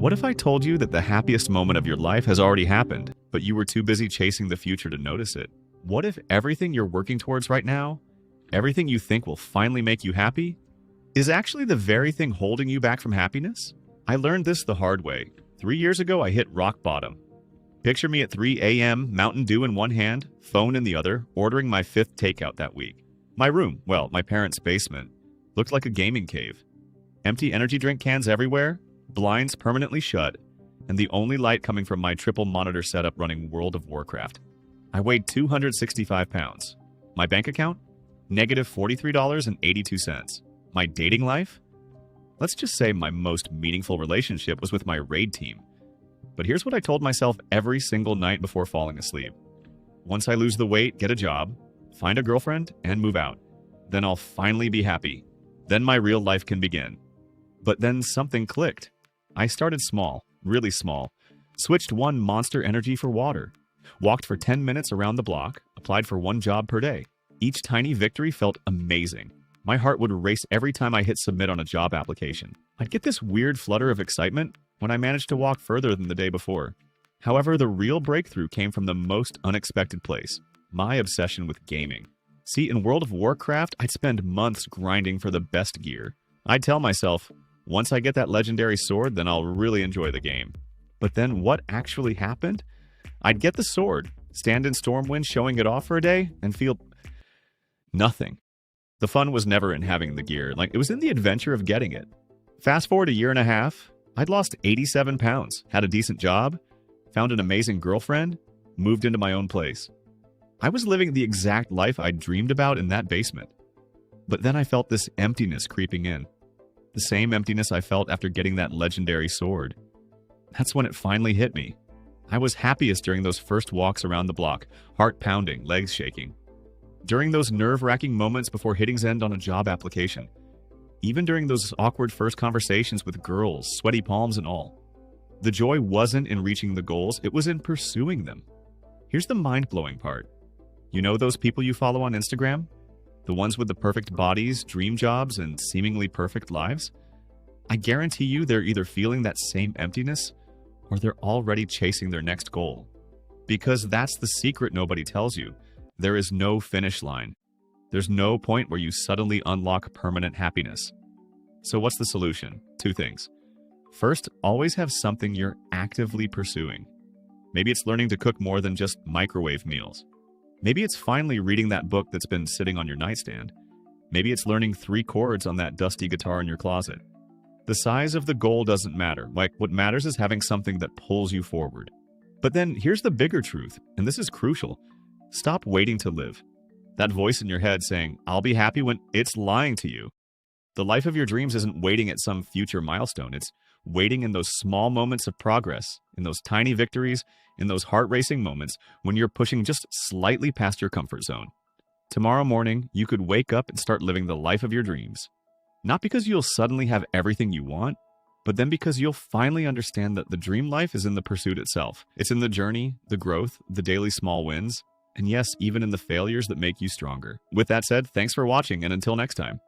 What if I told you that the happiest moment of your life has already happened, but you were too busy chasing the future to notice it? What if everything you're working towards right now, everything you think will finally make you happy, is actually the very thing holding you back from happiness? I learned this the hard way. 3 years ago, I hit rock bottom. Picture me at 3 a.m., Mountain Dew in one hand, phone in the other, ordering my 5th takeout that week. My room, well, my parents' basement, looked like a gaming cave. Empty energy drink cans everywhere, blinds permanently shut, and the only light coming from my triple monitor setup running World of Warcraft. I weighed 265 pounds. My bank account? Negative $43.82. My dating life? Let's just say my most meaningful relationship was with my raid team. But here's what I told myself every single night before falling asleep. Once I lose the weight, get a job, find a girlfriend, and move out. Then I'll finally be happy. Then my real life can begin. But then something clicked. I started small, really small, switched one Monster Energy for water, walked for 10 minutes around the block, applied for 1 job per day. Each tiny victory felt amazing. My heart would race every time I hit submit on a job application. I'd get this weird flutter of excitement when I managed to walk further than the day before. However, the real breakthrough came from the most unexpected place, my obsession with gaming. See, in World of Warcraft, I'd spend months grinding for the best gear. I'd tell myself, once I get that legendary sword, then I'll really enjoy the game. But then what actually happened? I'd get the sword, stand in Stormwind showing it off for a day, and feel nothing. The fun was never in having the gear, it was in the adventure of getting it. Fast forward a year and a half, I'd lost 87 pounds, had a decent job, found an amazing girlfriend, moved into my own place. I was living the exact life I'd dreamed about in that basement. But then I felt this emptiness creeping in. The same emptiness I felt after getting that legendary sword. That's when it finally hit me. I was happiest during those first walks around the block, heart pounding, legs shaking. During those nerve-wracking moments before hitting send on a job application. Even during those awkward first conversations with girls, sweaty palms and all. The joy wasn't in reaching the goals, it was in pursuing them. Here's the mind-blowing part. You know those people you follow on Instagram? The ones with the perfect bodies, dream jobs, and seemingly perfect lives? I guarantee you they're either feeling that same emptiness, or they're already chasing their next goal. Because that's the secret nobody tells you. There is no finish line. There's no point where you suddenly unlock permanent happiness. So what's the solution? 2 things. First, always have something you're actively pursuing. Maybe it's learning to cook more than just microwave meals. Maybe it's finally reading that book that's been sitting on your nightstand. Maybe it's learning 3 chords on that dusty guitar in your closet. The size of the goal doesn't matter. What matters is having something that pulls you forward. But then here's the bigger truth, and this is crucial. Stop waiting to live. That voice in your head saying, I'll be happy when it's lying to you. The life of your dreams isn't waiting at some future milestone. It's waiting in those small moments of progress, in those tiny victories, in those heart-racing moments when you're pushing just slightly past your comfort zone. Tomorrow morning, you could wake up and start living the life of your dreams. Not because you'll suddenly have everything you want, but then because you'll finally understand that the dream life is in the pursuit itself. It's in the journey, the growth, the daily small wins, and yes, even in the failures that make you stronger. With that said, thanks for watching, and until next time.